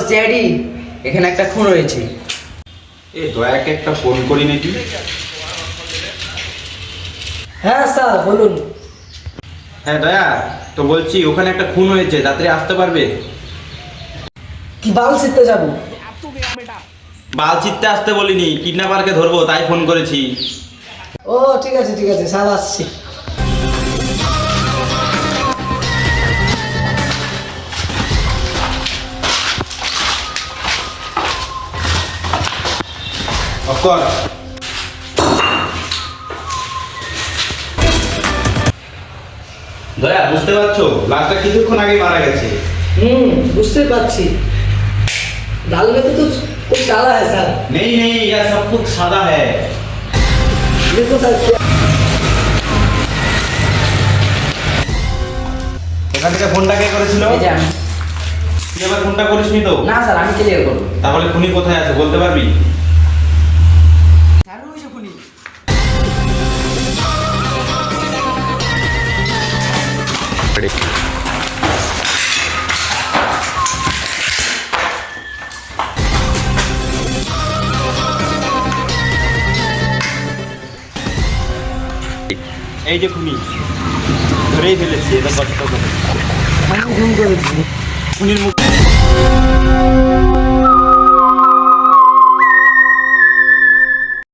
CID, এখানে একটা খুন হয়েছে। এ দয়াকে একটা ফোন করি নাকি? হ্যাঁ স্যার বলুন। হ্যাঁ দয়া, তো বলছি ওখানে একটা খুন হয়েছে, তাড়াতাড়ি আসতে পারবে? কি বাল ছিটতে যাবো? বাল চিত্তে আসতে বলিনি, কিডন্যাপারকে ধরবো তাই ফোন করেছি। ও ঠিক আছে স্যার আসছি। অফকোর্স। দয়া বুঝতে পারছো লাশটা কিছুক্ষণ আগে মারা গেছে। বুঝতে পারছি। दाल में तो कुछ डाला है सर। नहीं नहीं, यह सब कुछ सादा है। देखो सर। এখান থেকে ফোনটা কে করেছিল? এই যে আমি। তুই আবার ফোনটা করিসনি তো? না স্যার, আমি ক্লিয়ার করবো। তাহলে খুনি কোথায় আছে বলতে পারবি? স্যার ওই যে খুনি। এই যে খুনি, ধরেই ফেলেছি, এটা কষ্ট করে। আমি ঘুম করেছি। খুনির মুখ